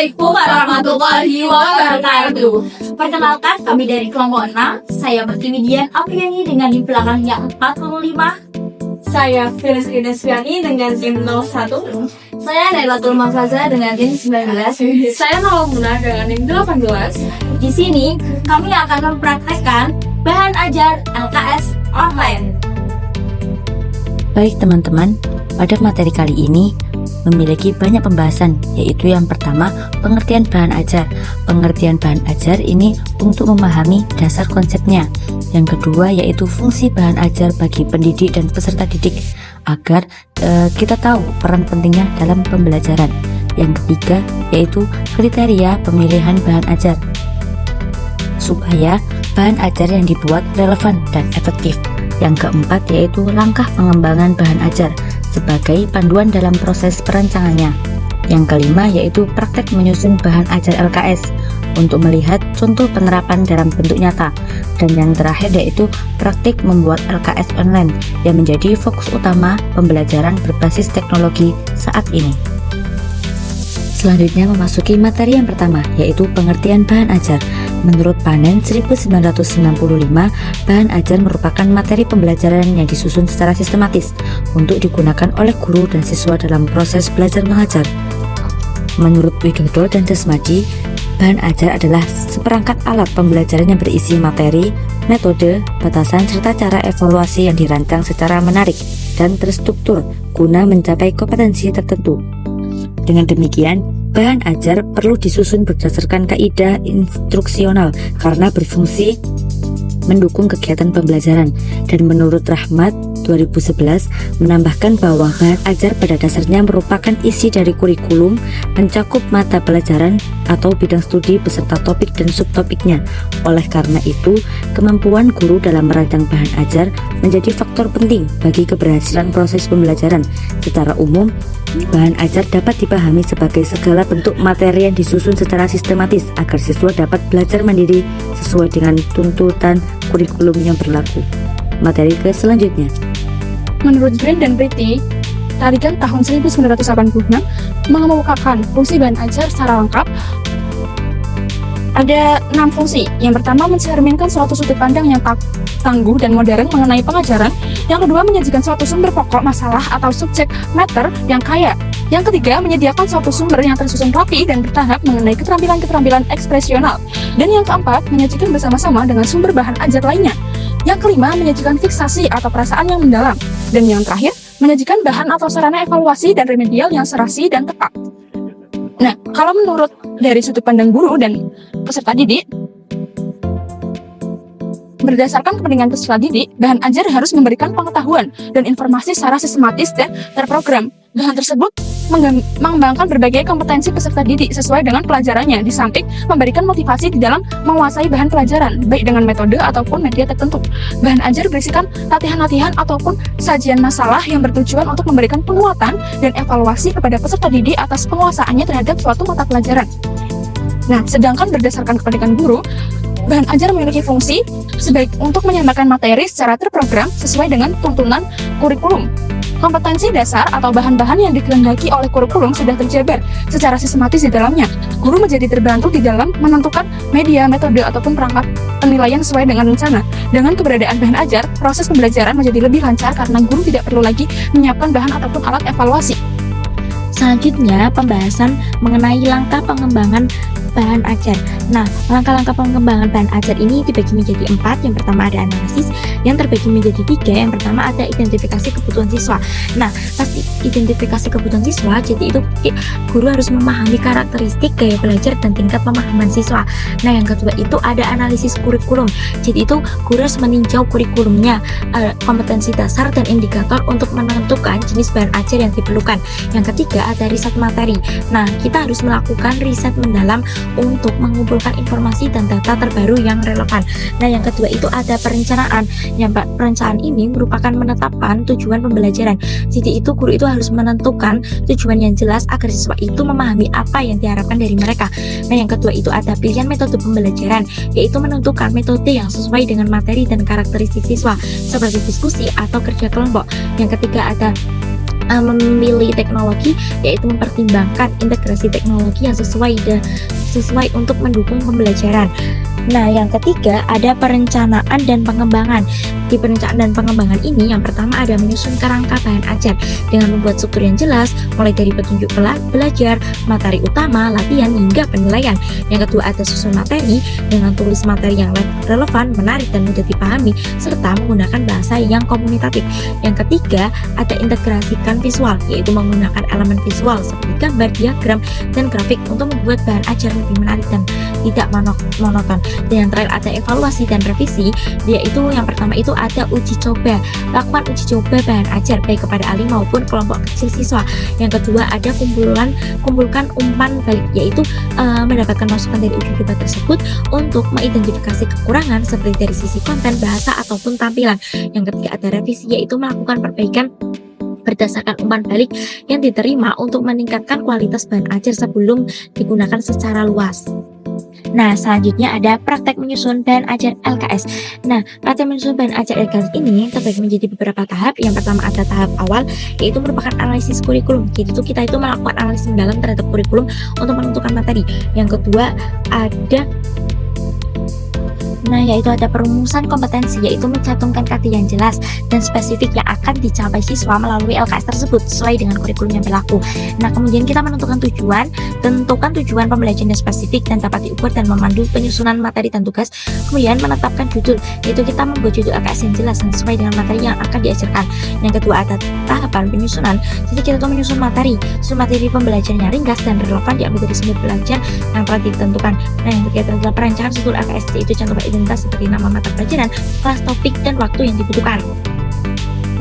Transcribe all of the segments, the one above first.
Assalamualaikum warahmatullahi wabarakatuh. Perkenalkan, kami dari kelompok 6. Saya Pertiwidian Apriani dengan di belakangnya 45. Saya Felis Inesviani dengan tim 01. Saya Nailatul Mafaza dengan tim 19. Saya Nawamuna dengan tim 18. Di sini kami akan mempraktekkan bahan ajar LKS online. Baik teman-teman, pada materi kali ini memiliki banyak pembahasan, yaitu yang pertama pengertian bahan ajar. Pengertian bahan ajar ini untuk memahami dasar konsepnya. Yang kedua yaitu fungsi bahan ajar bagi pendidik dan peserta didik agar kita tahu peran pentingnya dalam pembelajaran. Yang ketiga yaitu kriteria pemilihan bahan ajar supaya bahan ajar yang dibuat relevan dan efektif. Yang keempat yaitu langkah pengembangan bahan ajar sebagai panduan dalam proses perancangannya. Yang kelima yaitu praktek menyusun bahan ajar LKS untuk melihat contoh penerapan dalam bentuk nyata. Dan yang terakhir yaitu praktik membuat LKS online yang menjadi fokus utama pembelajaran berbasis teknologi saat ini. Selanjutnya memasuki materi yang pertama yaitu pengertian bahan ajar. Menurut Panen 1995, bahan ajar merupakan materi pembelajaran yang disusun secara sistematis untuk digunakan oleh guru dan siswa dalam proses belajar mengajar. Menurut Widodo dan Desmadi, bahan ajar adalah seperangkat alat pembelajaran yang berisi materi, metode, batasan, serta cara evaluasi yang dirancang secara menarik dan terstruktur guna mencapai kompetensi tertentu. Dengan demikian, bahan ajar perlu disusun berdasarkan kaidah instruksional karena berfungsi mendukung kegiatan pembelajaran. Dan menurut Rahmat 2011 menambahkan bahwa bahan ajar pada dasarnya merupakan isi dari kurikulum, mencakup mata pelajaran atau bidang studi beserta topik dan subtopiknya. Oleh karena itu, kemampuan guru dalam merancang bahan ajar menjadi faktor penting bagi keberhasilan proses pembelajaran. Secara umum, bahan ajar dapat dipahami sebagai segala bentuk materi yang disusun secara sistematis agar siswa dapat belajar mandiri sesuai dengan tuntutan kurikulum yang berlaku. Materi ke selanjutnya. Menurut Green dan Pretty, tarikan tahun 1986 mengemukakan fungsi bahan ajar secara lengkap. Ada 6 fungsi. Yang pertama, mencerminkan suatu sudut pandang yang tangguh dan modern mengenai pengajaran. Yang kedua, menyajikan suatu sumber pokok masalah atau subjek matter yang kaya. Yang ketiga, menyediakan suatu sumber yang tersusun rapi dan bertahap mengenai keterampilan-keterampilan ekspresional. Dan yang keempat, menyajikan bersama-sama dengan sumber bahan ajar lainnya. Yang kelima, menyajikan fiksasi atau perasaan yang mendalam. Dan yang terakhir, menyajikan bahan atau sarana evaluasi dan remedial yang serasi dan tepat. Nah, kalau menurut dari sudut pandang guru dan peserta didik, berdasarkan kepentingan peserta didik, bahan ajar harus memberikan pengetahuan dan informasi secara sistematis dan terprogram. Bahan tersebut mengembangkan berbagai kompetensi peserta didik sesuai dengan pelajarannya, di samping memberikan motivasi di dalam menguasai bahan pelajaran, baik dengan metode ataupun media tertentu. Bahan ajar berisikan latihan-latihan ataupun sajian masalah yang bertujuan untuk memberikan penguatan dan evaluasi kepada peserta didik atas penguasaannya terhadap suatu mata pelajaran. Nah, sedangkan berdasarkan kepentingan guru, bahan ajar memiliki fungsi sebaik untuk menyampaikan materi secara terprogram sesuai dengan tuntunan kurikulum. Kompetensi dasar atau bahan-bahan yang dikehendaki oleh kurikulum sudah terjabar secara sistematis di dalamnya. Guru menjadi terbantu di dalam menentukan media, metode, ataupun perangkat penilaian sesuai dengan rencana. Dengan keberadaan bahan ajar, proses pembelajaran menjadi lebih lancar karena guru tidak perlu lagi menyiapkan bahan ataupun alat evaluasi. Selanjutnya, pembahasan mengenai langkah pengembangan bahan ajar. Nah, langkah-langkah pengembangan bahan ajar ini dibagi menjadi 4. Yang pertama ada analisis, yang terbagi menjadi 3. Yang pertama ada identifikasi kebutuhan siswa. Nah, pasti identifikasi kebutuhan siswa, jadi itu guru harus memahami karakteristik, gaya belajar, dan tingkat pemahaman siswa. Nah, yang kedua itu ada analisis kurikulum. Jadi itu guru harus meninjau kurikulumnya, kompetensi dasar dan indikator untuk menentukan jenis bahan ajar yang diperlukan. Yang ketiga ada riset materi. Nah, kita harus melakukan riset mendalam untuk mengumpulkan informasi dan data terbaru yang relevan. Nah, yang kedua itu ada perencanaan. Yang perencanaan ini merupakan menetapkan tujuan pembelajaran. Jadi itu guru itu harus menentukan tujuan yang jelas agar siswa itu memahami apa yang diharapkan dari mereka. Nah, yang kedua itu ada pilihan metode pembelajaran, yaitu menentukan metode yang sesuai dengan materi dan karakteristik siswa seperti diskusi atau kerja kelompok. Yang ketiga ada memilih teknologi, yaitu mempertimbangkan integrasi teknologi yang sesuai untuk mendukung pembelajaran. Nah, yang ketiga ada perencanaan dan pengembangan. Di perencanaan dan pengembangan ini, yang pertama ada menyusun kerangka bahan ajar dengan membuat struktur yang jelas, mulai dari petunjuk belajar, materi utama, latihan, hingga penilaian. Yang kedua ada susun materi dengan tulis materi yang relevan, menarik, dan mudah dipahami, serta menggunakan bahasa yang komunikatif. Yang ketiga ada integrasikan visual, yaitu menggunakan elemen visual seperti gambar, diagram, dan grafik untuk membuat bahan ajar lebih menarik dan tidak monoton. Dan yang terakhir ada evaluasi dan revisi, yaitu yang pertama itu ada uji coba. Lakukan uji coba bahan ajar baik kepada ahli maupun kelompok kecil siswa. Yang kedua ada kumpulkan umpan balik, yaitu mendapatkan masukan dari uji coba tersebut untuk mengidentifikasi kekurangan seperti dari sisi konten, bahasa, ataupun tampilan. Yang ketiga ada revisi, yaitu melakukan perbaikan berdasarkan umpan balik yang diterima untuk meningkatkan kualitas bahan ajar sebelum digunakan secara luas. Nah, selanjutnya ada praktek menyusun bahan ajar LKS. Nah, praktek menyusun bahan ajar LKS ini terbagi menjadi beberapa tahap. Yang pertama ada tahap awal, yaitu merupakan analisis kurikulum. Jadi kita itu melakukan analisis mendalam terhadap kurikulum untuk menentukan materi. Yang kedua ada yaitu ada perumusan kompetensi, yaitu mencantumkan kata yang jelas dan spesifik yang akan dicapai siswa melalui LKS tersebut sesuai dengan kurikulum yang berlaku. Nah, kemudian kita menentukan tujuan, tentukan tujuan pembelajaran yang spesifik dan dapat diukur dan memandu penyusunan materi dan tugas. Kemudian menetapkan judul, yaitu kita membuat judul LKS yang jelas dan sesuai dengan materi yang akan diajarkan. Yang kedua ada tahapan penyusunan, jadi kita menyusun materi pembelajaran yang ringkas dan relevan diambil dari sumber belajar yang telah ditentukan. Nah, yang ketiga adalah perancangan struktur LKS, yaitu cantumkan identitas seperti nama mata pelajaran, kelas, topik, dan waktu yang dibutuhkan.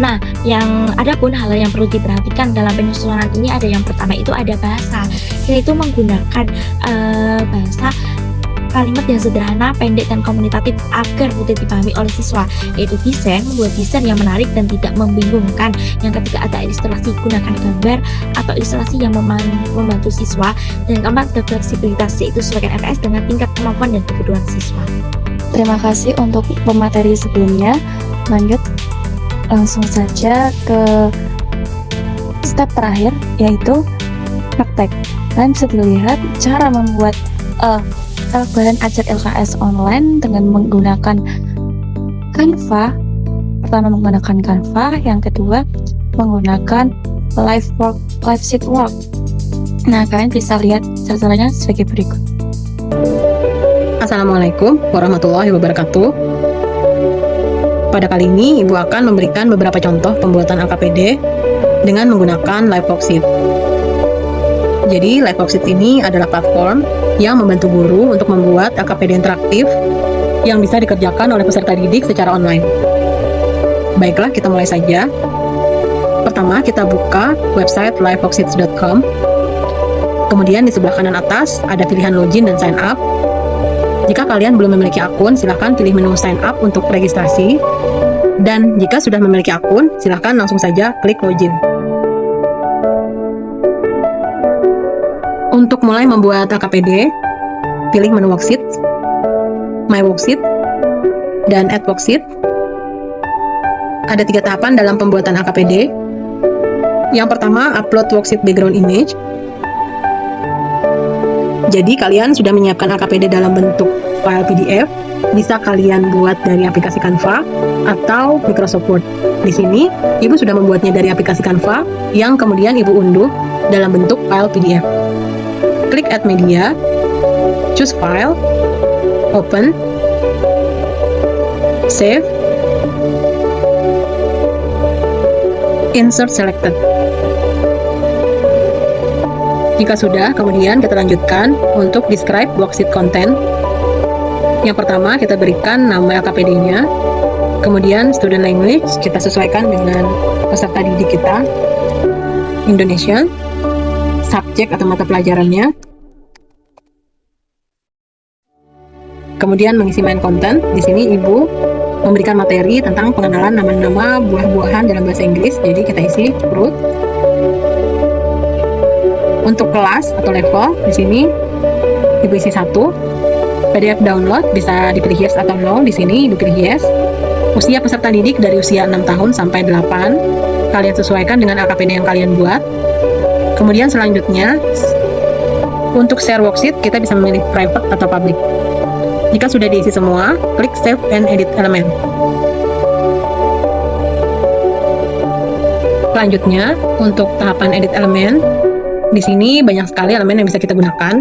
Nah, yang ada pun hal yang perlu diperhatikan dalam penyusunan ini ada yang pertama itu ada bahasa, yaitu menggunakan bahasa kalimat yang sederhana, pendek, dan komunikatif agar mudah dipahami oleh siswa. Yaitu desain, membuat desain yang menarik dan tidak membingungkan. Yang ketiga ada ilustrasi, gunakan gambar atau ilustrasi yang membantu siswa. Dan keempat ada fleksibilitas, yaitu sesuaikan LKS dengan tingkat kemampuan dan kebutuhan siswa. Terima kasih untuk pemateri sebelumnya. Lanjut langsung saja ke step terakhir, yaitu praktek. Kalian bisa dilihat cara membuat bahan ajar LKS online dengan menggunakan Canva. Pertama menggunakan Canva, yang kedua menggunakan live sheet work. Nah, kalian bisa lihat caranya sebagai berikut. Assalamualaikum warahmatullahi wabarakatuh. Pada kali ini Ibu akan memberikan beberapa contoh pembuatan LKPD dengan menggunakan live worksheet. Jadi live worksheet ini adalah platform yang membantu guru untuk membuat LKPD interaktif yang bisa dikerjakan oleh peserta didik secara online. Baiklah, kita mulai saja. Pertama, kita buka website liveworksheets.com. Kemudian di sebelah kanan atas ada pilihan login dan sign up. Jika kalian belum memiliki akun, silahkan pilih menu sign up untuk registrasi. Dan jika sudah memiliki akun, silahkan langsung saja klik login. Untuk mulai membuat LKPD, pilih menu worksheet, my worksheet, dan add worksheet. Ada 3 tahapan dalam pembuatan LKPD. Yang pertama, upload worksheet background image. Jadi kalian sudah menyiapkan LKPD dalam bentuk file PDF, bisa kalian buat dari aplikasi Canva atau Microsoft Word. Di sini, Ibu sudah membuatnya dari aplikasi Canva yang kemudian Ibu unduh dalam bentuk file PDF. Klik Add Media, choose File, Open, Save, Insert Selected. Jika sudah, kemudian kita lanjutkan untuk describe worksheet content. Yang pertama, kita berikan nama LKPD-nya. Kemudian student language, kita sesuaikan dengan peserta didik kita, Indonesian. Subjek atau mata pelajarannya. Kemudian mengisi main content. Di sini Ibu memberikan materi tentang pengenalan nama-nama buah-buahan dalam bahasa Inggris. Jadi kita isi fruit. Untuk kelas atau level, di sini Ibu isi 1. PDF download bisa dipilih yes atau no. Di sini Ibu pilih yes. Usia peserta didik dari usia 6 tahun sampai 8. Kalian sesuaikan dengan AKPD yang kalian buat. Kemudian selanjutnya, untuk share worksheet, kita bisa memilih private atau public. Jika sudah diisi semua, klik Save and Edit Element. Selanjutnya, untuk tahapan edit elemen, di sini banyak sekali elemen yang bisa kita gunakan.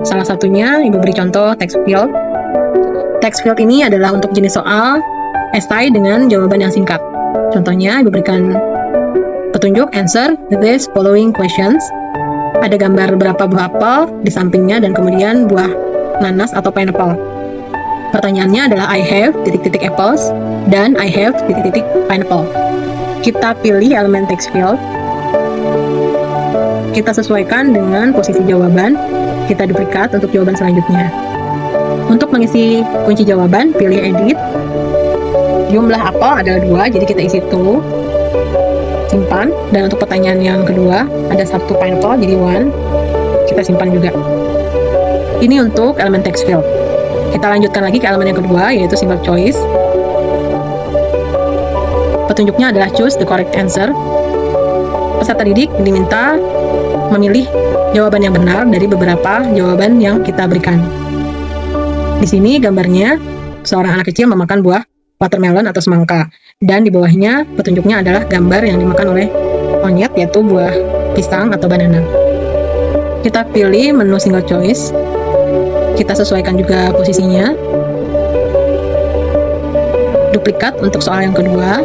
Salah satunya, Ibu beri contoh text field. Text field ini adalah untuk jenis soal esai dengan jawaban yang singkat. Contohnya, Ibu berikan petunjuk answer these following questions. Ada gambar beberapa buah apel di sampingnya dan kemudian buah nanas atau pineapple. Pertanyaannya adalah I have ... apples dan I have ... pineapple. Kita pilih elemen text field. Kita sesuaikan dengan posisi jawaban. Kita duplikat untuk jawaban selanjutnya. Untuk mengisi kunci jawaban, pilih edit. Jumlah apel adalah 2, jadi kita isi 2. Simpan. Dan untuk pertanyaan yang kedua, ada 1 pineapple, jadi 1. Kita simpan juga. Ini untuk elemen text field. Kita lanjutkan lagi ke elemen yang kedua, yaitu single choice. Petunjuknya adalah choose the correct answer. Peserta didik diminta memilih jawaban yang benar dari beberapa jawaban yang kita berikan. Di sini gambarnya seorang anak kecil memakan buah watermelon atau semangka, dan di bawahnya petunjuknya adalah gambar yang dimakan oleh monyet, yaitu buah pisang atau banana. Kita pilih menu single choice. Kita sesuaikan juga posisinya. Duplikat untuk soal yang kedua.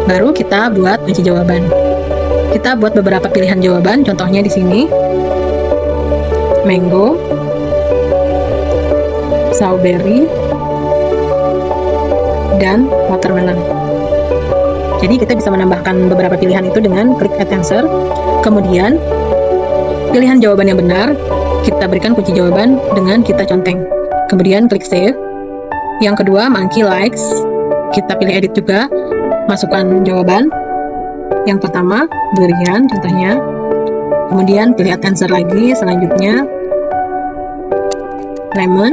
Baru kita buat kunci jawaban. Kita buat beberapa pilihan jawaban, contohnya di sini. Mango, strawberry, dan watermelon. Jadi kita bisa menambahkan beberapa pilihan itu dengan klik add answer. Kemudian pilihan jawaban yang benar kita berikan kunci jawaban dengan kita conteng. Kemudian klik save. Yang kedua, monkey likes. Kita pilih edit juga. Masukkan jawaban. Yang pertama, durian contohnya. Kemudian pilih add answer lagi. Selanjutnya, lemon.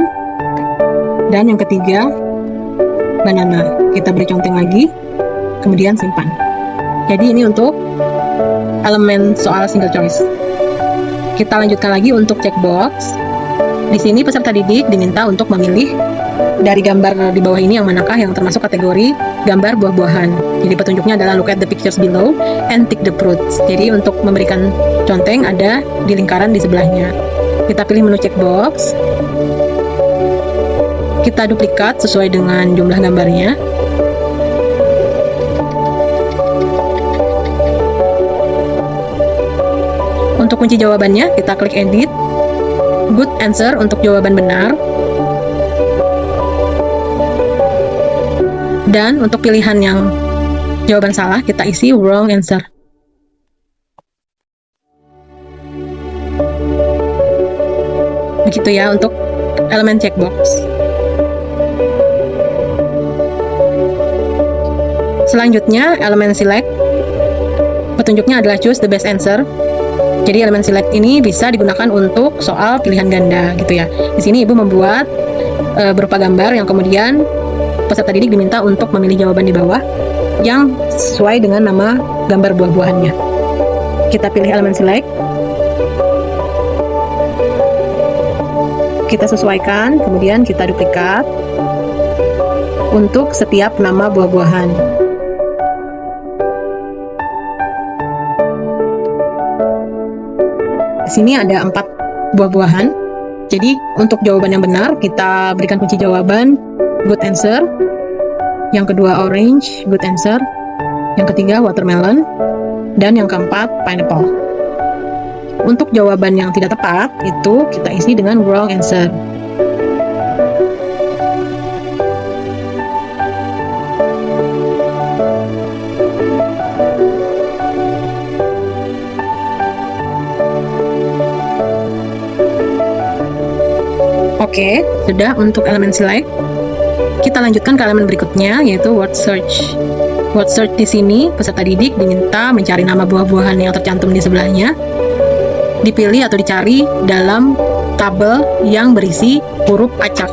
Dan yang ketiga, banana. Kita beri conteng lagi. Kemudian simpan. Jadi ini untuk elemen soal single choice. Kita lanjutkan lagi untuk checkbox. Di sini peserta didik diminta untuk memilih dari gambar di bawah ini yang manakah yang termasuk kategori gambar buah-buahan. Jadi petunjuknya adalah look at the pictures below and tick the fruits. Jadi untuk memberikan conteng ada di lingkaran di sebelahnya. Kita pilih menu checkbox. Kita duplikat sesuai dengan jumlah gambarnya. Untuk kunci jawabannya, kita klik edit. Good answer untuk jawaban benar. Dan untuk pilihan yang jawaban salah, kita isi wrong answer. Begitu ya untuk elemen checkbox. Selanjutnya, elemen select. Petunjuknya adalah choose the best answer. Jadi elemen select ini bisa digunakan untuk soal pilihan ganda gitu ya. Di sini Ibu membuat berupa gambar yang kemudian peserta didik diminta untuk memilih jawaban di bawah yang sesuai dengan nama gambar buah-buahannya. Kita pilih elemen select. Kita sesuaikan, kemudian kita duplikat untuk setiap nama buah-buahan. Di sini ada 4 buah-buahan. Jadi untuk jawaban yang benar kita berikan kunci jawaban good answer. Yang kedua orange, good answer. Yang ketiga watermelon. Dan yang keempat pineapple. Untuk jawaban yang tidak tepat itu kita isi dengan wrong answer. Oke, sudah untuk elemen select. Kita lanjutkan ke elemen berikutnya, yaitu word search. Word search di sini, peserta didik diminta mencari nama buah-buahan yang tercantum di sebelahnya, dipilih atau dicari dalam tabel yang berisi huruf acak.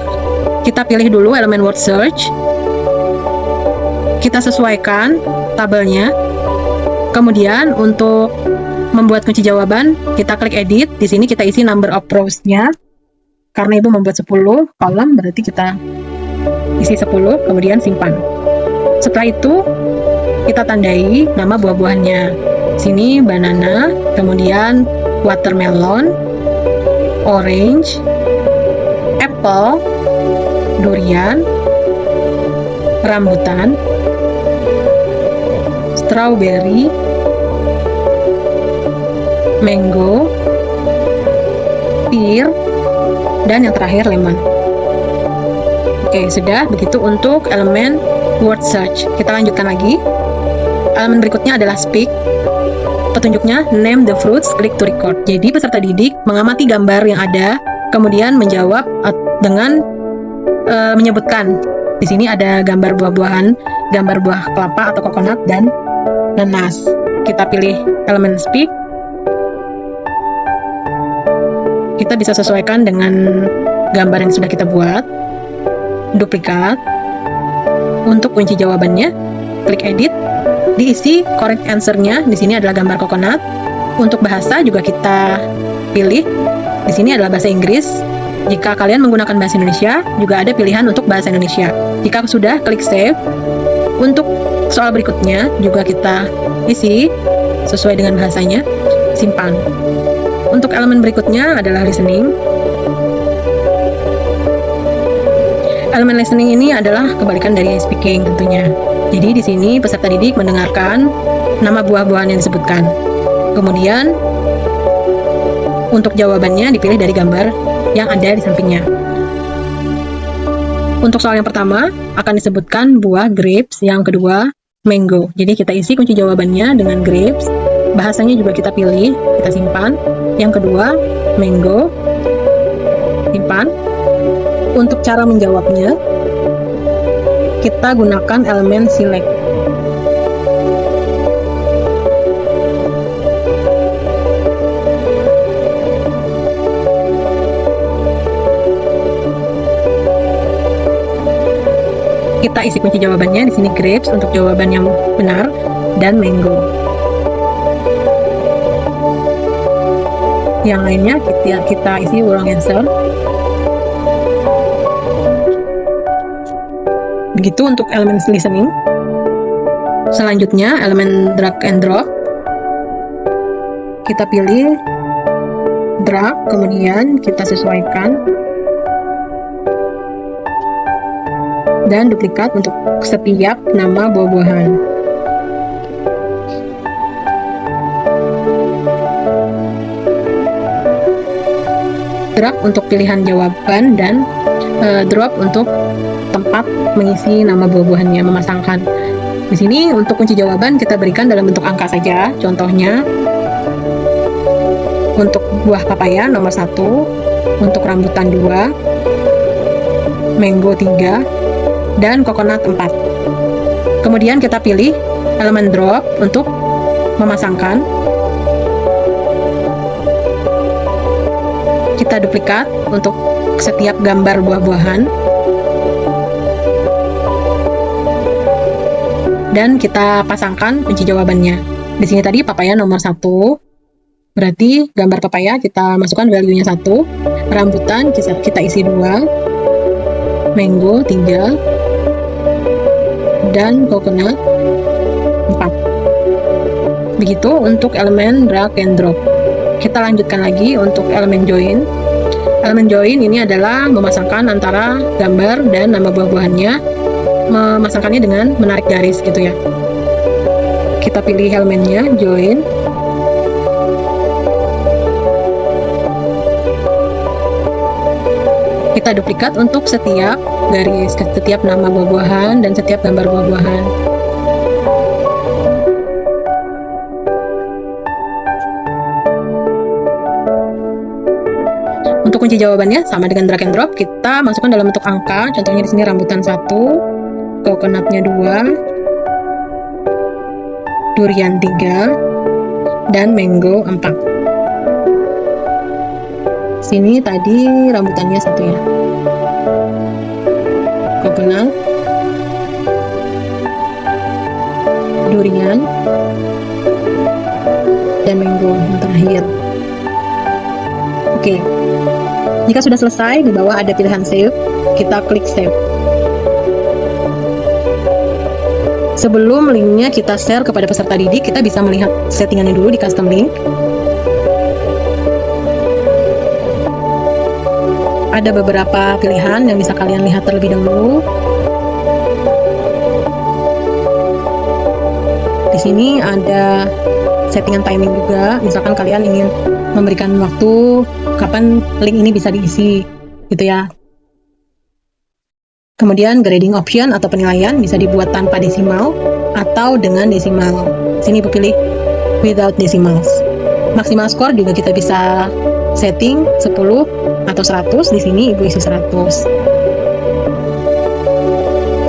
Kita pilih dulu elemen word search. kita sesuaikan tabelnya. Kemudian untuk membuat kunci jawaban, kita klik edit. Di sini kita isi number of rows-nya. Karena ibu membuat 10 kolom, berarti kita isi 10, kemudian simpan. Setelah itu, kita tandai nama buah-buahannya. Sini banana, kemudian watermelon, orange, apple, durian, rambutan, strawberry, mango, pear, dan yang terakhir lemon. Oke, sudah. Begitu untuk elemen word search. Kita lanjutkan lagi. Elemen berikutnya adalah speak. Petunjuknya name the fruits, click to record. Jadi peserta didik mengamati gambar yang ada, kemudian menjawab dengan menyebutkan. Di sini ada gambar buah-buahan, gambar buah kelapa atau coconut dan nanas. Kita pilih elemen speak. Kita bisa sesuaikan dengan gambar yang sudah kita buat. Duplikat. Untuk kunci jawabannya, klik edit, diisi correct answer-nya. Di sini adalah gambar coconut. Untuk bahasa juga kita pilih. Di sini adalah bahasa Inggris. Jika kalian menggunakan bahasa Indonesia, juga ada pilihan untuk bahasa Indonesia. Jika sudah, klik save. Untuk soal berikutnya juga kita isi sesuai dengan bahasanya. Simpan. Untuk elemen berikutnya adalah listening. Elemen listening ini adalah kebalikan dari speaking tentunya. Jadi di sini peserta didik mendengarkan nama buah-buahan yang disebutkan. Kemudian untuk jawabannya dipilih dari gambar yang ada di sampingnya. Untuk soal yang pertama akan disebutkan buah grapes, yang kedua mango. Jadi kita isi kunci jawabannya dengan grapes. Bahasanya juga kita pilih, kita simpan. Yang kedua mango, simpan. Untuk cara menjawabnya, kita gunakan elemen select. Kita isi kunci jawabannya di sini grapes untuk jawaban yang benar dan mango. Yang lainnya kita isi wrong answer. Begitu untuk elemen listening. Selanjutnya elemen drag and drop. Kita pilih drag, kemudian kita sesuaikan dan duplikat untuk setiap nama buah-buahan. Drag untuk pilihan jawaban dan drop untuk tempat mengisi nama buah-buahannya, memasangkan. Di sini untuk kunci jawaban kita berikan dalam bentuk angka saja. Contohnya untuk buah papaya nomor 1, untuk rambutan 2, mango 3, dan coconut 4. Kemudian kita pilih elemen drop untuk memasangkan. Kita duplikat untuk setiap gambar buah-buahan. Dan kita pasangkan kunci jawabannya. Di sini tadi papaya nomor 1. Berarti gambar papaya kita masukkan value-nya 1. Rambutan kita isi 2. Mango 3. Dan coconut 4. Begitu untuk elemen drag and drop. Kita lanjutkan lagi untuk elemen join. Elemen join ini adalah memasangkan antara gambar dan nama buah-buahannya, memasangkannya dengan menarik garis gitu ya. Kita pilih elemennya join. Kita duplikat untuk setiap garis, setiap nama buah-buahan dan setiap gambar buah-buahan. Untuk kunci jawabannya sama dengan drag and drop, kita masukkan dalam bentuk angka. Contohnya di sini rambutan 1, coconutnya 2, durian 3, dan mango 4. Sini tadi rambutannya 1 ya. Coconut, durian, dan mango yang terakhir. Oke, jika sudah selesai, di bawah ada pilihan save, kita klik save. Sebelum linknya kita share kepada peserta didik, kita bisa melihat settingannya dulu di custom link. Ada beberapa pilihan yang bisa kalian lihat terlebih dahulu. Di sini ada settingan timing juga. Misalkan kalian ingin memberikan waktu kapan link ini bisa diisi, gitu ya. Kemudian grading option atau penilaian bisa dibuat tanpa desimal atau dengan desimal. Sini Ibu pilih without decimals. Maksimal skor juga kita bisa setting 10 atau 100. Di sini Ibu isi 100.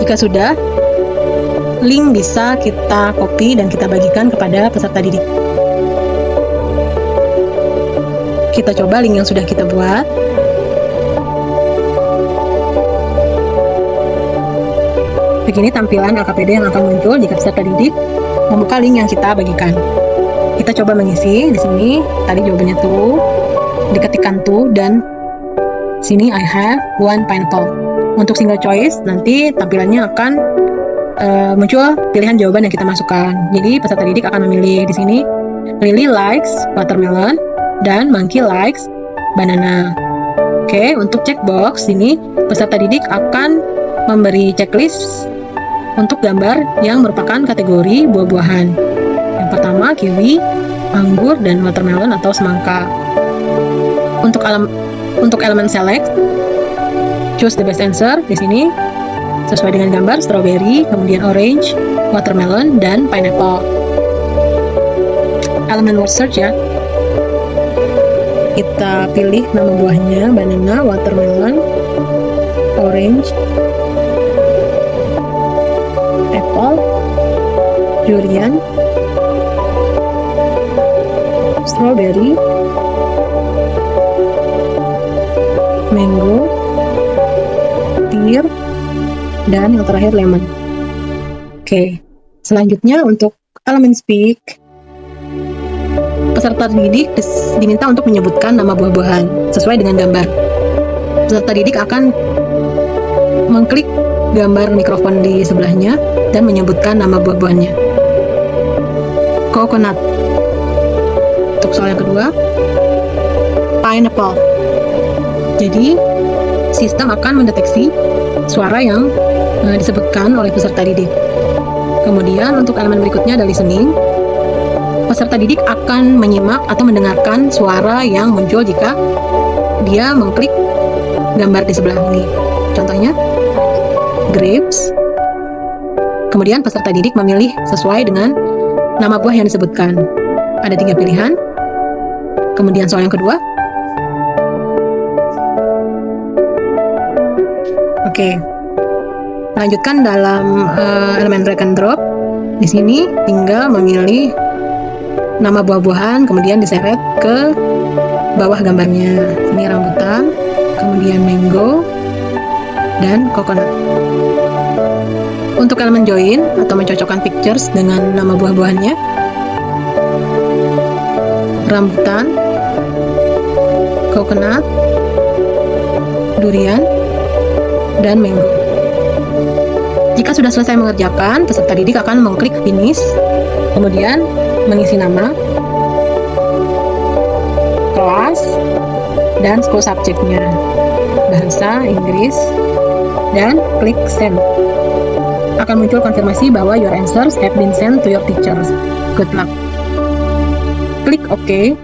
Jika sudah, link bisa kita copy dan kita bagikan kepada peserta didik. Kita coba link yang sudah kita buat. Begini tampilan LKPD yang akan muncul jika peserta didik membuka link yang kita bagikan. Kita coba mengisi di sini. Tadi jawabannya tuh, diketikkan tuh, dan sini I have one pineapple. Untuk single choice nanti tampilannya akan muncul pilihan jawaban yang kita masukkan. Jadi peserta didik akan memilih di sini Lily likes watermelon dan Monkey likes banana. Oke, untuk checkbox ini peserta didik akan memberi checklist untuk gambar yang merupakan kategori buah-buahan. Yang pertama kiwi, anggur, dan watermelon atau semangka. Untuk elemen select, choose the best answer. Di sini sesuai dengan gambar strawberry, kemudian orange, watermelon, dan pineapple. Elemen word search ya. Kita pilih nama buahnya, banana, watermelon, orange, apple, durian, strawberry, mango, pear, dan yang terakhir lemon. Oke, selanjutnya untuk elemen speak, peserta didik diminta untuk menyebutkan nama buah-buahan sesuai dengan gambar. Peserta didik akan mengklik gambar mikrofon di sebelahnya dan menyebutkan nama buah-buahannya. Coconut. Untuk soal yang kedua, pineapple. Jadi, sistem akan mendeteksi suara yang disebutkan oleh peserta didik. Kemudian untuk elemen berikutnya ada listening. Peserta didik akan menyimak atau mendengarkan suara yang muncul jika dia mengklik gambar di sebelah ini. Contohnya, grapes. Kemudian peserta didik memilih sesuai dengan nama buah yang disebutkan. Ada 3 pilihan. Kemudian soal yang kedua. Oke. Lanjutkan dalam elemen drag and drop. Di sini tinggal memilih nama buah-buahan, kemudian diseret ke bawah gambarnya. Ini rambutan, kemudian mango, dan coconut. Untuk elemen join atau mencocokkan pictures dengan nama buah-buahannya, rambutan, coconut, durian, dan mango. Jika sudah selesai mengerjakan, peserta didik akan mengklik finish, kemudian mengisi nama, kelas, dan school subject-nya, bahasa Inggris, dan klik send. Akan muncul konfirmasi bahwa your answers have been sent to your teachers. Good luck. Klik OK,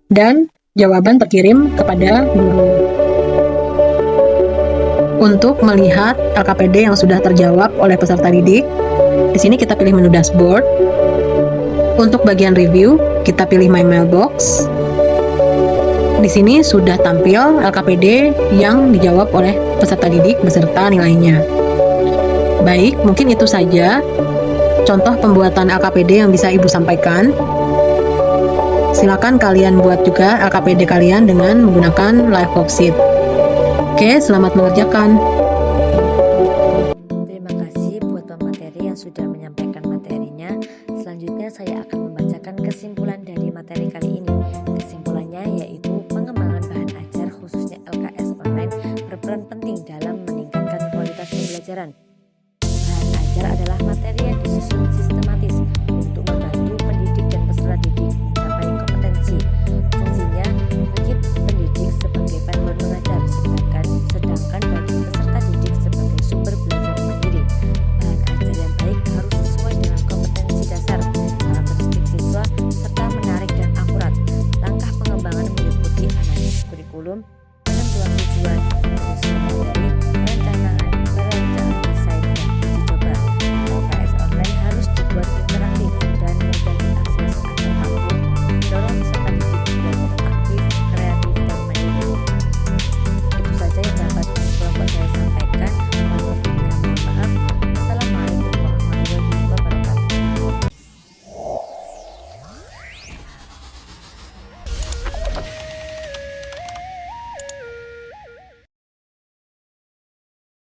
dan jawaban terkirim kepada guru. Untuk melihat LKPD yang sudah terjawab oleh peserta didik, di sini kita pilih menu dashboard. Untuk bagian review, kita pilih my mailbox. Di sini sudah tampil LKPD yang dijawab oleh peserta didik beserta nilainya. Baik, mungkin itu saja contoh pembuatan LKPD yang bisa Ibu sampaikan. Silakan kalian buat juga LKPD kalian dengan menggunakan live worksheet. Oke, selamat mengerjakan. Terima kasih buat pemateri yang sudah menyampaikan materi Selanjutnya saya akan membacakan kesimpulan dari materi kali ini. Kesimpulannya yaitu pengembangan bahan ajar khususnya LKS online berperan penting dalam meningkatkan kualitas pembelajaran.